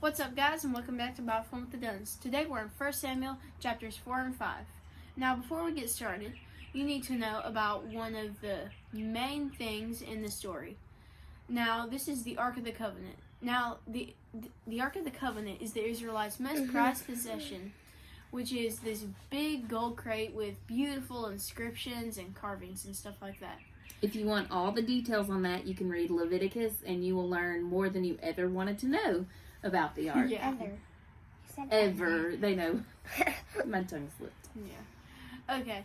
What's up, guys, and welcome back to About Fun with the Dunns. Today we're in 1 Samuel chapters 4 and 5. Now, before we get started, you need to know about one of the main things in the story. Now, this is the Ark of the Covenant. Now, the Ark of the Covenant is the Israelites' most prized possession, which is this big gold crate with beautiful inscriptions and carvings and stuff like that. If you want all the details on that, you can read Leviticus, and you will learn more than you ever wanted to know about the Ark. Yeah. Ever. They know. My tongue slipped. Yeah. Okay.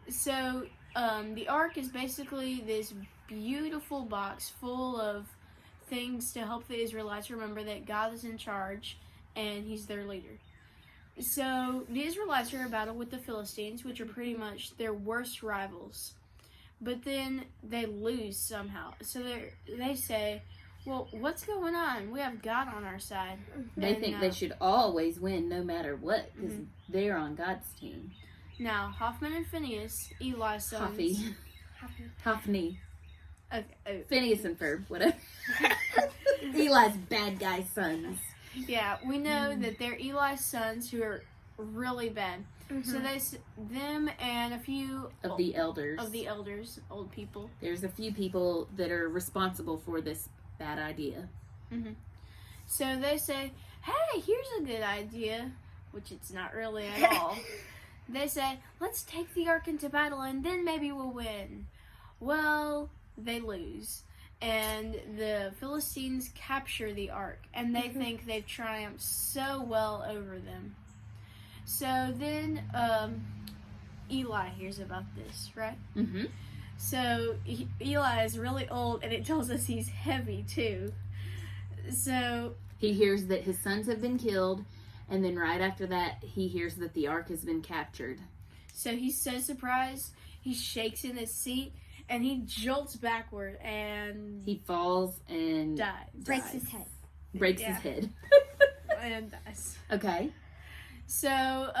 So, the Ark is basically this beautiful box full of things to help the Israelites remember that God is in charge and He's their leader. So, the Israelites are in battle with the Philistines, which are pretty much their worst rivals. But then they lose somehow. So they say, well, what's going on? We have God on our side. They think they should always win no matter what, because they're on God's team. Now, Hophman and Phineas, Eli's sons. Hophni. Okay. Phineas and Ferb, whatever. Eli's bad guy sons. Yeah, we know that they're Eli's sons who are really bad. So them and a few of the elders, old people. There's a few people that are responsible for this bad idea. So they say, hey, here's a good idea, which it's not really at all. They say, let's take the Ark into battle and then maybe we'll win. Well, they lose. And the Philistines capture the Ark, and they think they've triumphed so well over them. So then Eli hears about this, right? So Eli is really old, and it tells us he's heavy too. So he hears that his sons have been killed, and then right after that, he hears that the Ark has been captured. So he's so surprised, he shakes in his seat, and he jolts backward, and he falls and dies. Breaks his head. Breaks his head. And dies. Okay. So,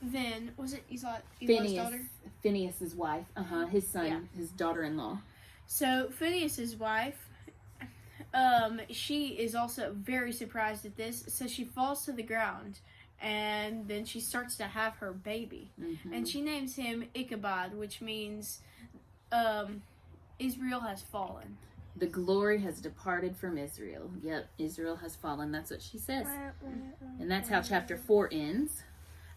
then, was it Eli's daughter? Phineas's wife. His son, his daughter-in-law. So, Phineas's wife, she is also very surprised at this, so she falls to the ground, and then she starts to have her baby. And she names him Ichabod, which means, Israel has fallen. The glory has departed from Israel. Yep, Israel has fallen. That's what she says. And that's how chapter 4 ends.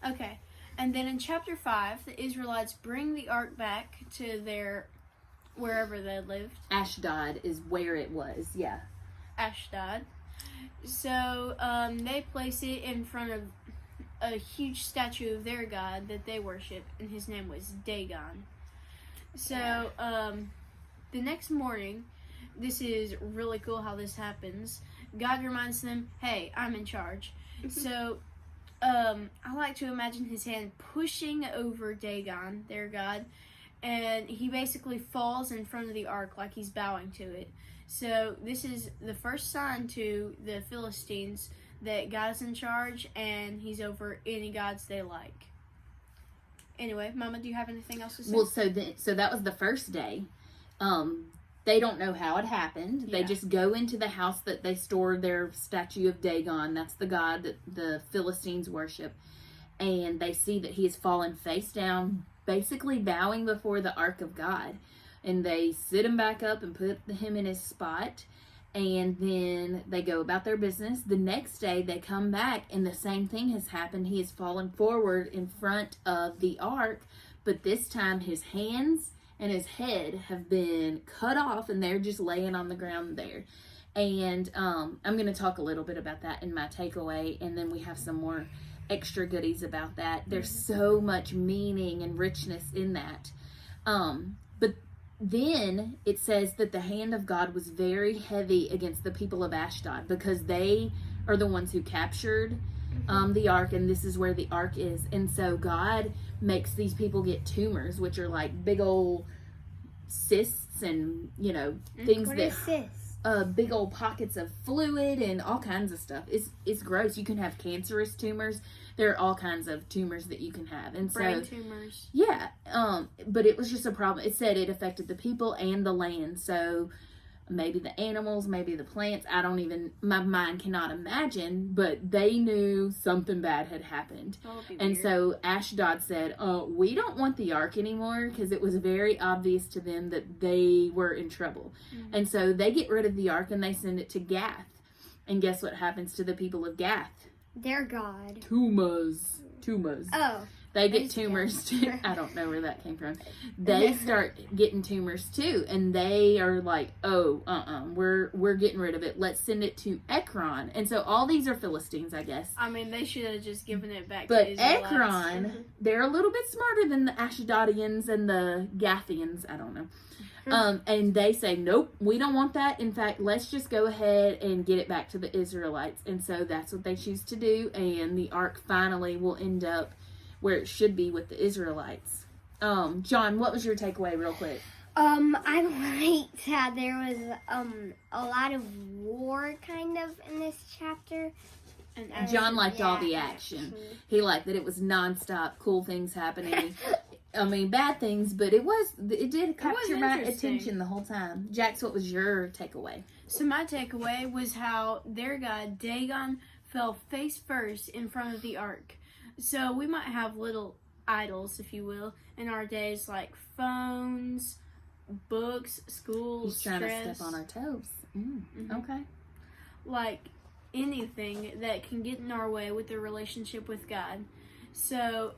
Okay. And then in chapter 5, the Israelites bring the Ark back to wherever they lived. Ashdod is where it was, yeah. Ashdod. So, they place it in front of a huge statue of their god that they worship, and his name was Dagon. So, the next morning, this is really cool how this happens. God reminds them, hey, I'm in charge. So, I like to imagine his hand pushing over Dagon, their god, and he basically falls in front of the Ark like he's bowing to it. So, this is the first sign to the Philistines that God's in charge and he's over any gods they like. Anyway, Mama, do you have anything else to say? Well, so that was the first day. They don't know how it happened. Yeah. They just go into the house that they store their statue of Dagon. That's the god that the Philistines worship. And they see that he has fallen face down, basically bowing before the Ark of God. And they sit him back up and put him in his spot. And then they go about their business. The next day they come back and the same thing has happened. He has fallen forward in front of the Ark. But this time his hands and his head have been cut off, and they're just laying on the ground there. And I'm going to talk a little bit about that in my takeaway, and then we have some more extra goodies about that. There's so much meaning and richness in that. But then it says that the hand of God was very heavy against the people of Ashdod, because they are the ones who captured the Ark, and this is where the Ark is. And so God makes these people get tumors, which are like big old cysts and, things what that is cysts? Big old pockets of fluid and all kinds of stuff. It's gross. You can have cancerous tumors. There are all kinds of tumors that you can have. And brain tumors. Yeah. But it was just a problem. It said it affected the people and the land. So maybe the animals, maybe the plants. My mind cannot imagine, but they knew something bad had happened. And so Ashdod said, we don't want the ark anymore, because it was very obvious to them that they were in trouble. Mm-hmm. And so they get rid of the ark and they send it to Gath. And guess what happens to the people of Gath? Their god. Tumas. Oh. They get tumors too. I don't know where that came from. They start getting tumors too, and they are like, we're getting rid of it. Let's send it to Ekron. And so all these are Philistines, I guess. I mean, they should have just given it back but to Israelites. Ekron, they're a little bit smarter than the Ashdodians and the Gathians. I don't know. And they say, nope, we don't want that. In fact, let's just go ahead and get it back to the Israelites. And so that's what they choose to do. And the ark finally will end up where it should be with the Israelites. John, what was your takeaway real quick? I liked how there was a lot of war kind of in this chapter. And John liked all the action. He liked that it was nonstop, cool things happening. I mean, bad things, but it did capture my attention the whole time. Jax, what was your takeaway? So my takeaway was how their god, Dagon, fell face first in front of the ark. So we might have little idols, if you will, in our days, like phones, books, schools, He's trying stress. to step on our toes. Mm-hmm. Okay. Like anything that can get in our way with the relationship with God. So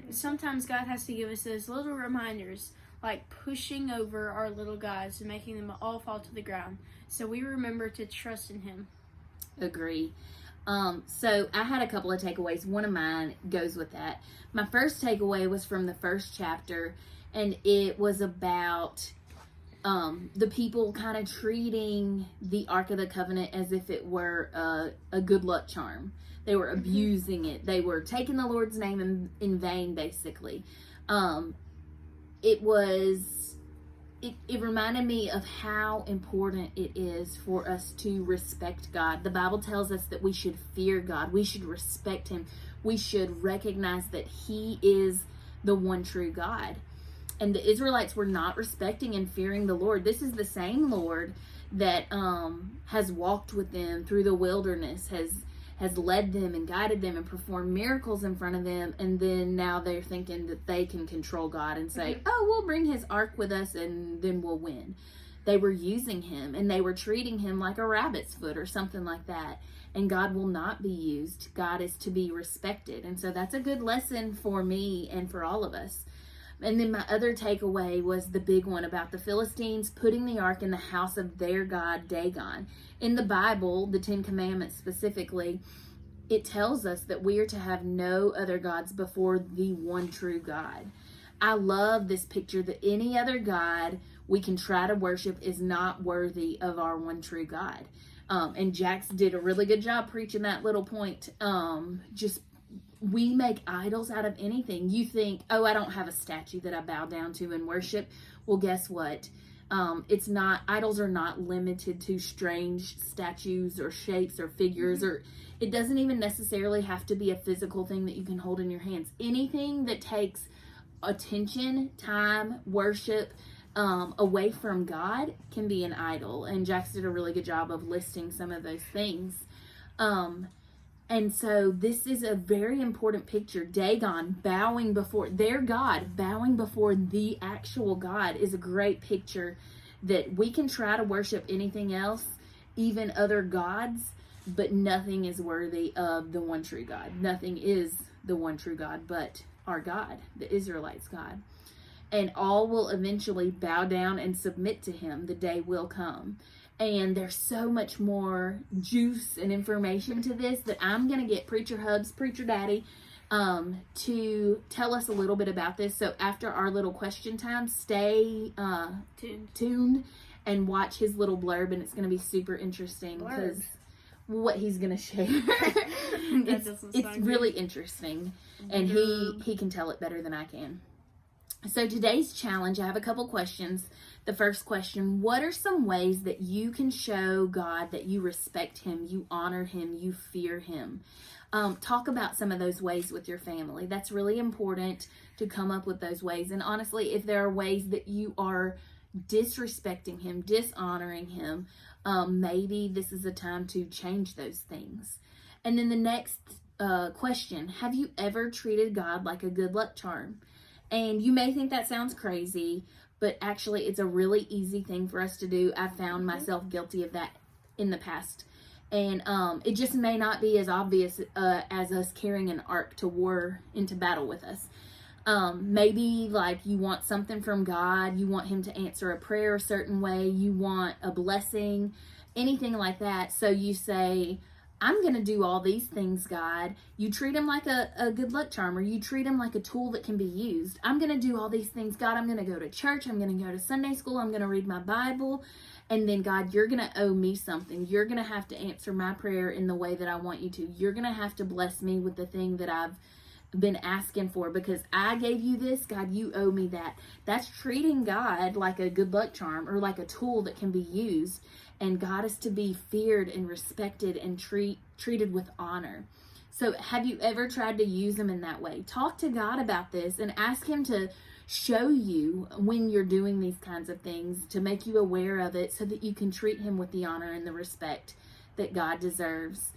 sometimes God has to give us those little reminders, like pushing over our little gods and making them all fall to the ground. So we remember to trust in Him. Agree. So I had a couple of takeaways. One of mine goes with that. My first takeaway was from the first chapter, and it was about the people kind of treating the Ark of the Covenant as if it were a good luck charm. They were abusing it. They were taking the Lord's name in vain, basically. It reminded me of how important it is for us to respect God. The Bible tells us that we should fear God. We should respect Him. We should recognize that He is the one true God. And the Israelites were not respecting and fearing the Lord. This is the same Lord that has walked with them through the wilderness, has led them and guided them and performed miracles in front of them, and then now they're thinking that they can control God and say, we'll bring His ark with us and then we'll win. They were using Him, and they were treating Him like a rabbit's foot or something like that. And God will not be used. God is to be respected. And so that's a good lesson for me and for all of us. And then my other takeaway was the big one about the Philistines putting the ark in the house of their god, Dagon. In the Bible, the Ten Commandments specifically, it tells us that we are to have no other gods before the one true God. I love this picture that any other god we can try to worship is not worthy of our one true God. And Jax did a really good job preaching that little point. We make idols out of anything. You think, I don't have a statue that I bow down to and worship. Well, guess what? Idols are not limited to strange statues or shapes or figures, or it doesn't even necessarily have to be a physical thing that you can hold in your hands. Anything that takes attention, time, worship, away from God can be an idol. And Jax did a really good job of listing some of those things. And so this is a very important picture. Dagon bowing before their God, bowing before the actual God, is a great picture that we can try to worship anything else, even other gods, but nothing is worthy of the one true God. Nothing is the one true God but our God, the Israelites' God. And all will eventually bow down and submit to Him. The day will come. And there's so much more juice and information to this that I'm going to get Preacher Hubs, Preacher Daddy, to tell us a little bit about this. So after our little question time, stay tuned and watch his little blurb, and it's going to be super interesting because what he's going to share. it's really interesting, and he can tell it better than I can. So today's challenge, I have a couple questions. The first question, what are some ways that you can show God that you respect Him, you honor Him, you fear Him? Talk about some of those ways with your family. That's really important to come up with those ways. And honestly, if there are ways that you are disrespecting him, dishonoring him, maybe this is a time to change those things. And then the next question, have you ever treated God like a good luck charm? And you may think that sounds crazy, but actually it's a really easy thing for us to do. I found myself guilty of that in the past. And it just may not be as obvious as us carrying an ark to war, into battle with us. Maybe like you want something from God, you want him to answer a prayer a certain way, you want a blessing, anything like that. So you say, I'm going to do all these things, God. You treat him like a good luck charm, or you treat him like a tool that can be used. I'm going to do all these things, God. I'm going to go to church. I'm going to go to Sunday school. I'm going to read my Bible. And then, God, you're going to owe me something. You're going to have to answer my prayer in the way that I want you to. You're going to have to bless me with the thing that I've been asking for, because I gave you this. God, you owe me that. That's treating God like a good luck charm, or like a tool that can be used. And God is to be feared and respected and treated with honor. So have you ever tried to use him in that way? Talk to God about this and ask him to show you when you're doing these kinds of things, to make you aware of it so that you can treat him with the honor and the respect that God deserves.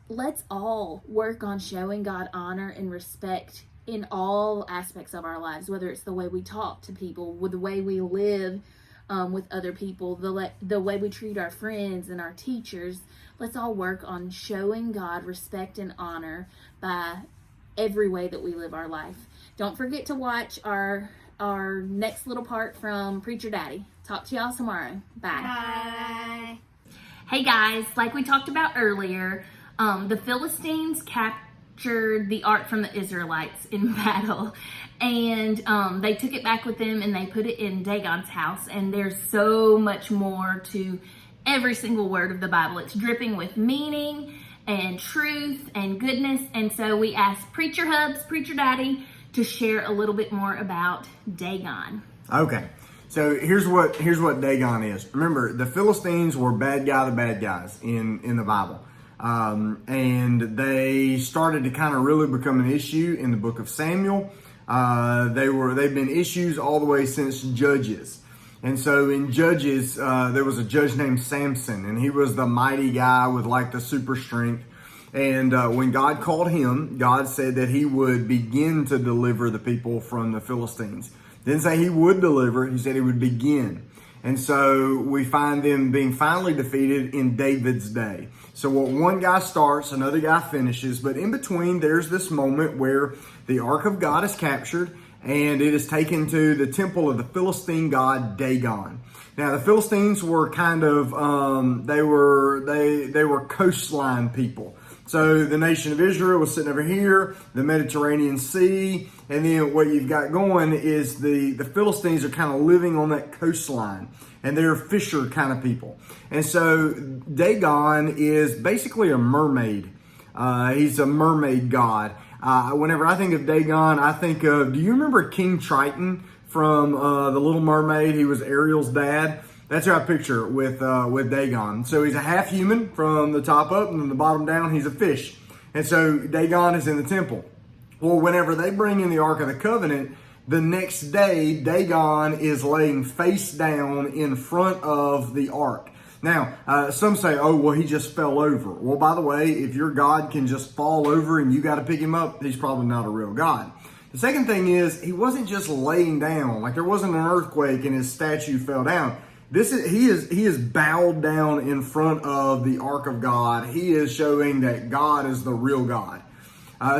Let's all work on showing God honor and respect in all aspects of our lives, whether it's the way we talk to people, with the way we live with other people, the way we treat our friends and our teachers. Let's all work on showing God respect and honor by every way that we live our life. Don't forget to watch our next little part from Preacher Daddy. Talk to y'all tomorrow. Bye. Bye. Hey guys, like we talked about earlier, the Philistines captured the ark from the Israelites in battle, and they took it back with them and they put it in Dagon's house. And there's so much more to every single word of the Bible. It's dripping with meaning and truth and goodness. And so we asked Preacher Hubs, Preacher Daddy, to share a little bit more about Dagon. Okay. So here's what Dagon is. Remember, the Philistines were bad guys in the Bible. And they started to kind of really become an issue in the book of Samuel. They've been issues all the way since Judges. And so in Judges, there was a judge named Samson, and he was the mighty guy with like the super strength. And when God called him, God said that he would begin to deliver the people from the Philistines. Didn't say he would deliver, he said he would begin. And so we find them being finally defeated in David's day. So what one guy starts, another guy finishes. But in between, there's this moment where the Ark of God is captured and it is taken to the temple of the Philistine god Dagon. Now, the Philistines were kind of, they were coastline people. So the nation of Israel was sitting over here, the Mediterranean Sea, and then what you've got going is the Philistines are kind of living on that coastline, and they're fisher kind of people. And so Dagon is basically a mermaid. He's a mermaid god. Whenever I think of Dagon, I think of, do you remember King Triton from The Little Mermaid? He was Ariel's dad. That's who I picture with Dagon. So he's a half human from the top up, and from the bottom down, he's a fish. And so Dagon is in the temple. Well, whenever they bring in the Ark of the Covenant, the next day, Dagon is laying face down in front of the Ark. Now, some say, oh, well, he just fell over. Well, by the way, if your God can just fall over and you got to pick him up, he's probably not a real God. The second thing is, he wasn't just laying down. Like there wasn't an earthquake and his statue fell down. He is bowed down in front of the Ark of God. He is showing that God is the real God.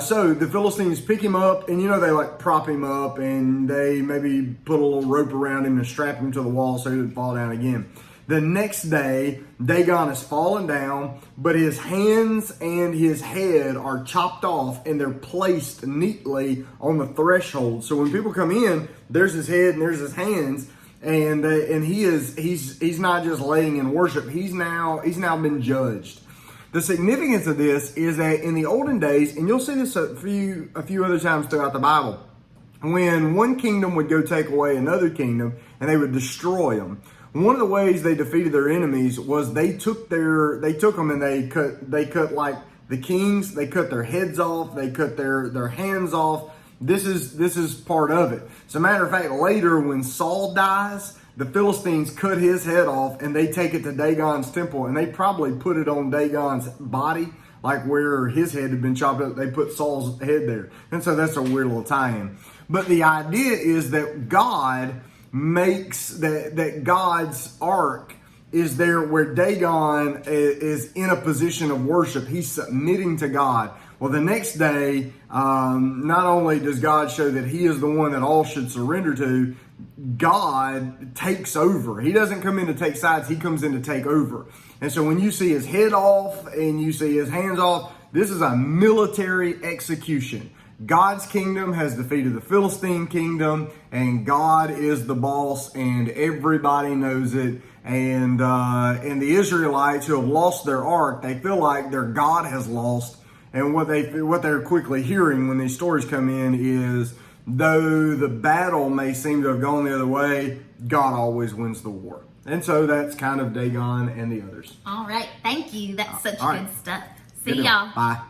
So the Philistines pick him up, and they like prop him up, and they maybe put a little rope around him and strap him to the wall so he would fall down again. The next day, Dagon has fallen down, but his hands and his head are chopped off, and they're placed neatly on the threshold. So when people come in, there's his head and there's his hands. And he's not just laying in worship. He's now been judged. The significance of this is that in the olden days, and you'll see this a few other times throughout the Bible, when one kingdom would go take away another kingdom and they would destroy them, one of the ways they defeated their enemies was they took them and they cut like the kings, they cut their heads off, they cut their hands off. This is part of it. As a matter of fact, later when Saul dies, the Philistines cut his head off and they take it to Dagon's temple and they probably put it on Dagon's body, like where his head had been chopped up. They put Saul's head there. And so that's a weird little tie-in. But the idea is that God makes that God's ark is there where Dagon is in a position of worship. He's submitting to God. Well, the next day, not only does God show that he is the one that all should surrender to, God takes over. He doesn't come in to take sides. He comes in to take over. And so when you see his head off and you see his hands off, this is a military execution. God's kingdom has defeated the Philistine kingdom, and God is the boss, and everybody knows it. And the Israelites who have lost their ark, they feel like their God has lost. And what they're quickly hearing when these stories come in is, though the battle may seem to have gone the other way, God always wins the war. And so that's kind of Dagon and the others. All right. Thank you. That's such All good right. stuff. Good See deal. y'all. Bye.